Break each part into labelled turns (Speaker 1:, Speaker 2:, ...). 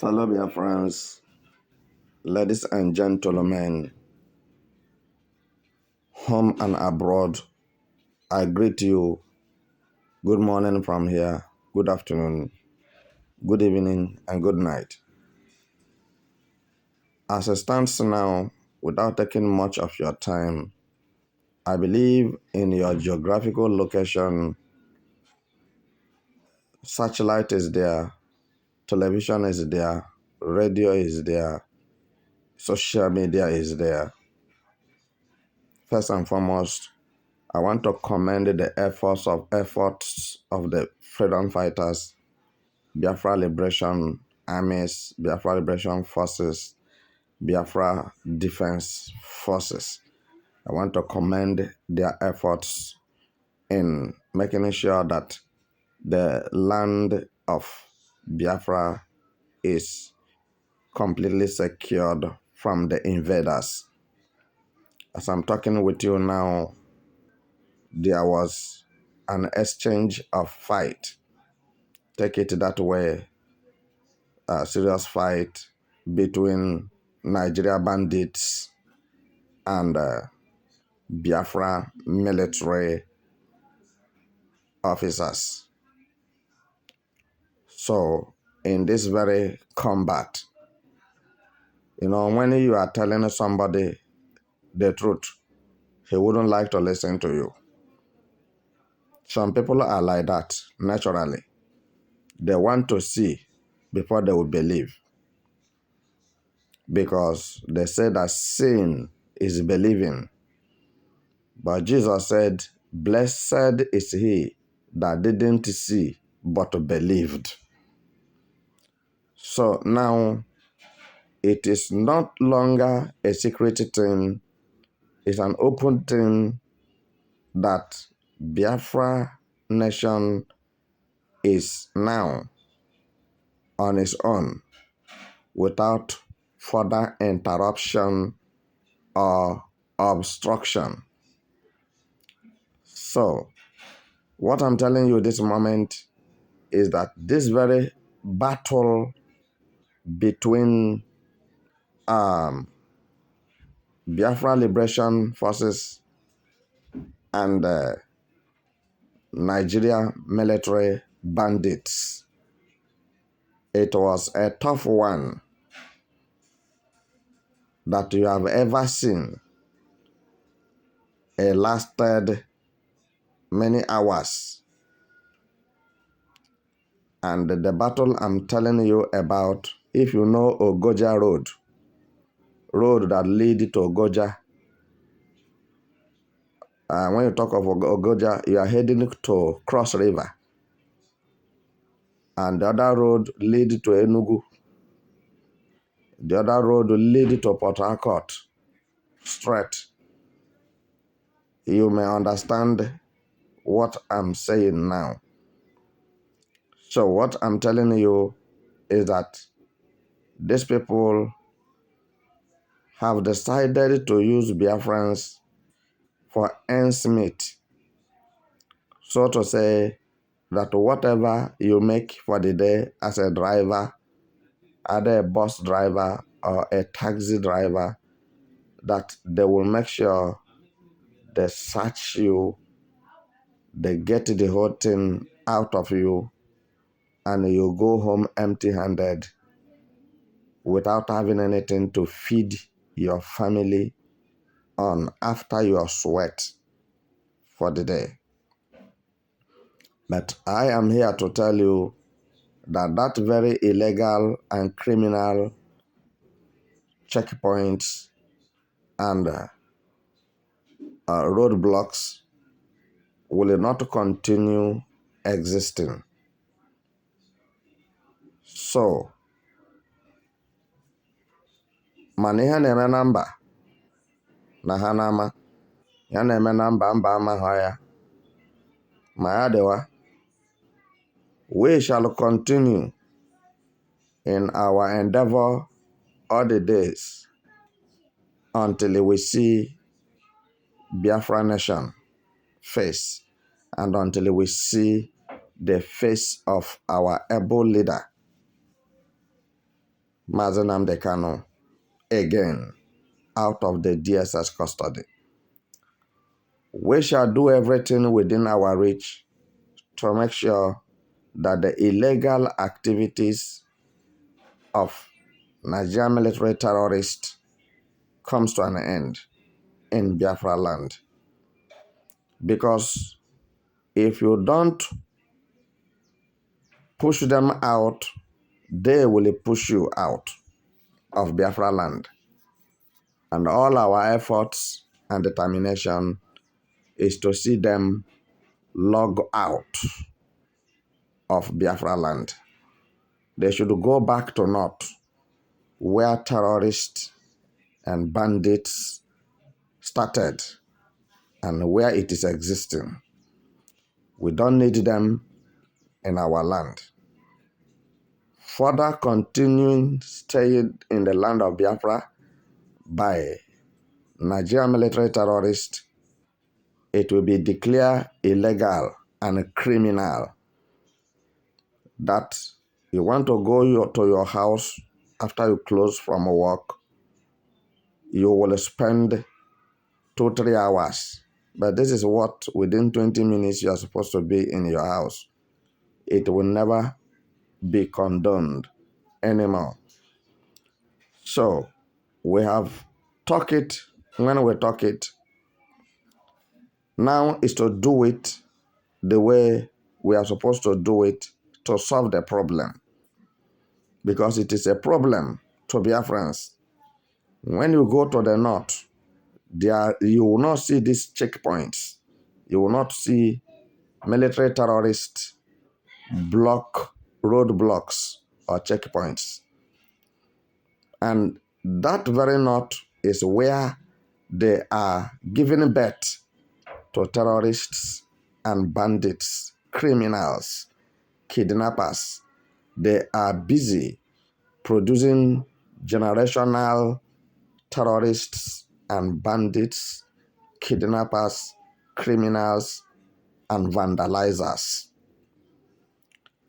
Speaker 1: Fellow Biafrans, ladies and gentlemen, home and abroad, I greet you. Good morning from here, good afternoon, good evening, and good night. As it stands now, without taking much of your time, I believe in your geographical location, satellite is there, television is there, radio is there, social media is there. First and foremost, I want to commend the efforts of the freedom fighters, Biafra Liberation Armies, Biafra Liberation Forces, Biafra Defense Forces. I want to commend their efforts in making sure that the land of Biafra is completely secured from the invaders. As I'm talking with you now, there was an exchange of fight. Take it that way, a serious fight between Nigeria bandits and Biafra military officers. So, in this very combat, when you are telling somebody the truth, he wouldn't like to listen to you. Some people are like that naturally. They want to see before they will believe. Because they say that seeing is believing. But Jesus said, blessed is he that didn't see but believed. So now, it is not longer a secret thing. It's an open thing that Biafra nation is now on its own without further interruption or obstruction. So, what I'm telling you this moment is that this very battle between Biafra Liberation Forces and Nigeria military bandits, it was a tough one that you have ever seen. It lasted many hours. And the battle I'm telling you about, if you know Ogoja road that lead to Ogoja, when you talk of Ogoja, you are heading to Cross River. And the other road lead to Enugu. The other road lead to Port Harcourt straight. You may understand what I'm saying now. So what I'm telling you is that these people have decided to use Biafrans for ends meet. So to say that whatever you make for the day as a driver, either a bus driver or a taxi driver, that they will make sure they search you, they get the whole thing out of you, and you go home empty-handed without having anything to feed your family on after your sweat for the day. But I am here to tell you that that very illegal and criminal checkpoints and roadblocks will not continue existing. So, mana ihe na-eme na mba na ha na-ama, ya na-eme na mba amaghị ya, ma ya dịwa, we shall continue in our endeavor all the days until we see Biafra nation face and until we see the face of our able leader, Mazi Nnamdi Kanu again out of the DSS custody. We shall do everything within our reach to make sure that the illegal activities of Nigerian military terrorists comes to an end in Biafra land. Because if you don't push them out, they will push you out of Biafra land. And all our efforts and determination is to see them log out of Biafra land. They should go back to North, where terrorists and bandits started and where it is existing. We don't need them in our land. Further continuing staying in the land of Biafra by Nigerian military terrorists, it will be declared illegal and criminal that you want to go to your house after you close from work, you will spend 2-3 hours. But this is what within 20 minutes you are supposed to be in your house. It will never be condoned anymore. So we have talked it. When we talk it, now is to do it the way we are supposed to do it to solve the problem. Because it is a problem to Biafrans. When you go to the north, you will not see these checkpoints. You will not see military terrorists block roadblocks or checkpoints. And that very north is where they are giving birth to terrorists and bandits, criminals, kidnappers. They are busy producing generational terrorists and bandits, kidnappers, criminals, and vandalizers.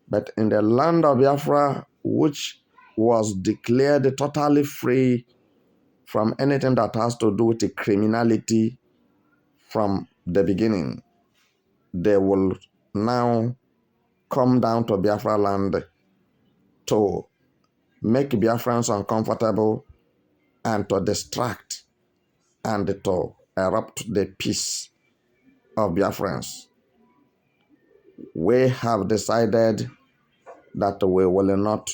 Speaker 1: But in the land of Biafra, which was declared totally free from anything that has to do with criminality from the beginning, they will now come down to Biafra land to make Biafrans uncomfortable and to distract and to erupt the peace of Biafrans. We have decided that we will not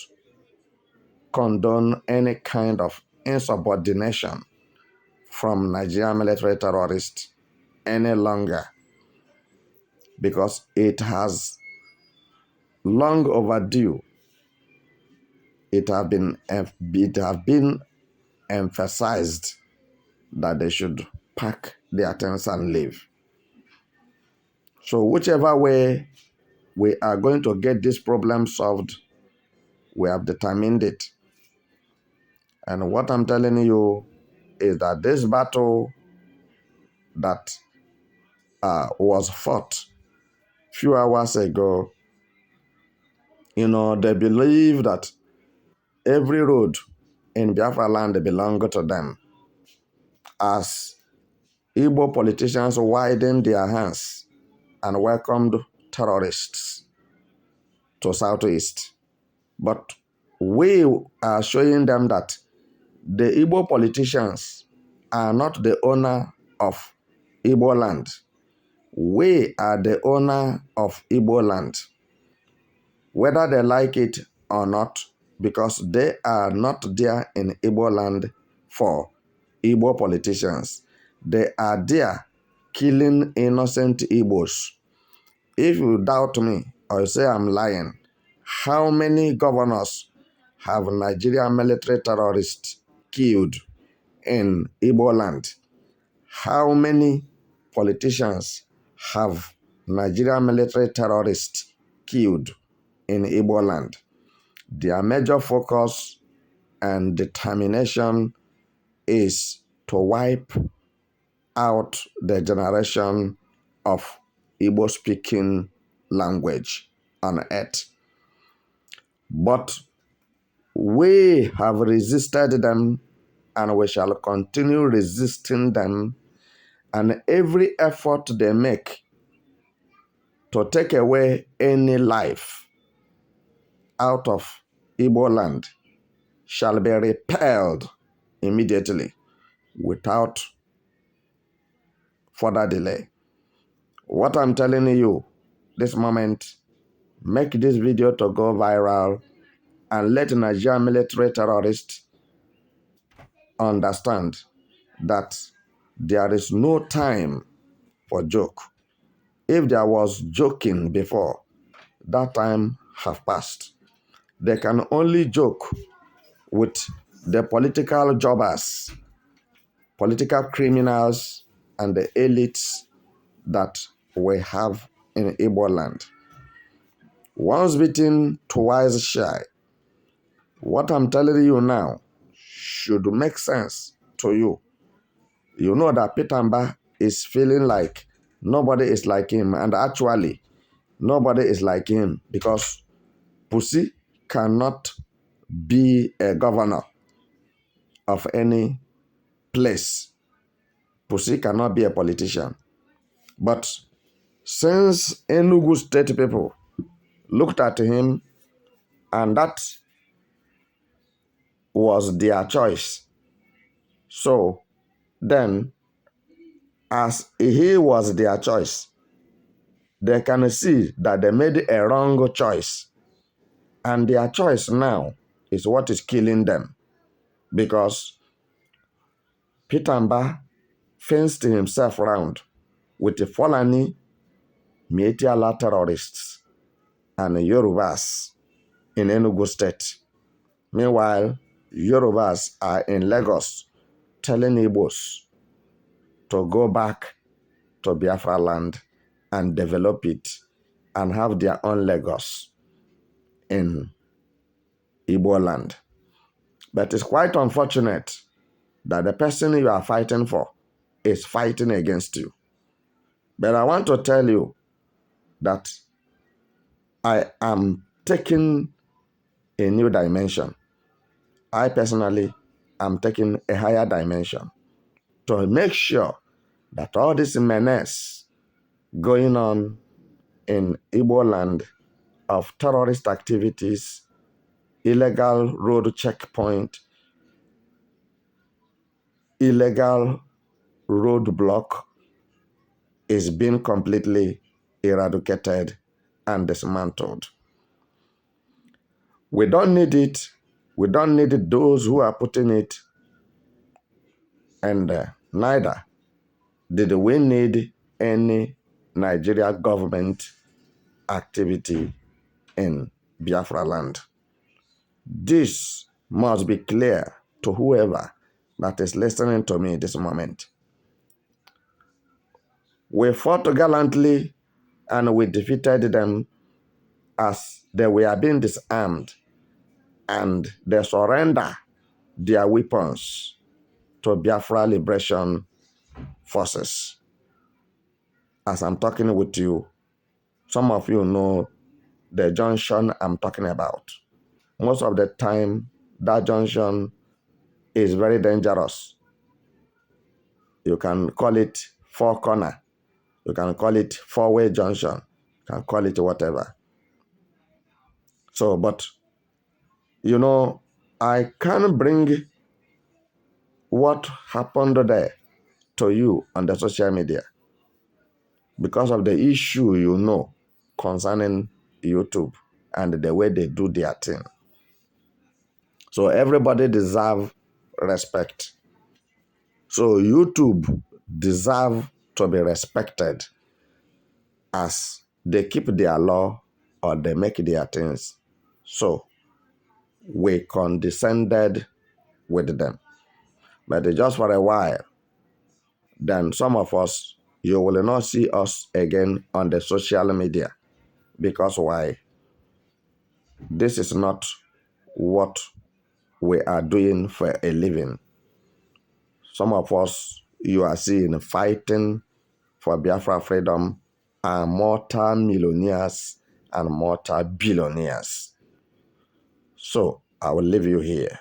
Speaker 1: condone any kind of insubordination from Nigerian military terrorists any longer, because it has long overdue. It have been emphasized that they should pack their things and leave. So whichever way we are going to get this problem solved, we have determined it. And what I'm telling you is that this battle that was fought few hours ago, they believe that every road in Biafra land belongs to them. As Igbo politicians widened their hands and welcomed terrorists to Southeast. But we are showing them that the Igbo politicians are not the owner of Igbo land. We are the owner of Igbo land, whether they like it or not, because they are not there in Igbo land for Igbo politicians. They are there killing innocent Igbos. If you doubt me or say I'm lying, how many governors have Nigerian military terrorists killed in Igbo land? How many politicians have Nigerian military terrorists killed in Igbo land? Their major focus and determination is to wipe out the generation of Igbo-speaking language on earth. But We have resisted them and we shall continue resisting them, and every effort they make to take away any life out of Igbo land shall be repelled immediately without further delay. What I'm telling you this moment, make this video to go viral and let Nigerian military terrorists understand that there is no time for joke. If there was joking before, that time have passed. They can only joke with the political jobbers, political criminals, and the elites that we have in Igbo land. Once bitten, twice shy. What I'm telling you now should make sense to you. You know that Pitamba is feeling like nobody is like him, and actually, nobody is like him because Pussy cannot be a governor of any place. Pussy cannot be a politician. But since Enugu state people looked at him and that was their choice, so then as he was their choice, they can see that they made a wrong choice. And their choice now is what is killing them. Because Pitamba fenced himself round with the Fulani, Mietiala terrorists, and Yorubas in Enugu State. Meanwhile, Yorubas are in Lagos telling Igbos to go back to Biafra land and develop it and have their own Lagos in Igbo land. But it's quite unfortunate that the person you are fighting for is fighting against you. But I want to tell you that I am taking a new dimension. I personally am taking a higher dimension to make sure that all this menace going on in Igbo land of terrorist activities, illegal road checkpoint, illegal roadblock is being completely eradicated and dismantled. We don't need it. We don't need those who are putting it, and neither did we need any Nigeria government activity in Biafra land. This must be clear to whoever that is listening to me this moment. We fought gallantly and we defeated them as they were being disarmed, and they surrender their weapons to Biafra Liberation Forces. As I'm talking with you, some of you know the junction I'm talking about. Most of the time, that junction is very dangerous. You can call it four corner. You can call it four-way junction. You can call it whatever. So, but, you know, I can bring what happened there to you on the social media because of the issue you know concerning YouTube and the way they do their thing. So everybody deserves respect. So YouTube deserve to be respected as they keep their law or they make their things. So we condescended with them. But just for a while, then some of us, you will not see us again on the social media. Because why? This is not what we are doing for a living. Some of us, you are seeing fighting for Biafra freedom are multi-millionaires and multi-billionaires. So I will leave you here.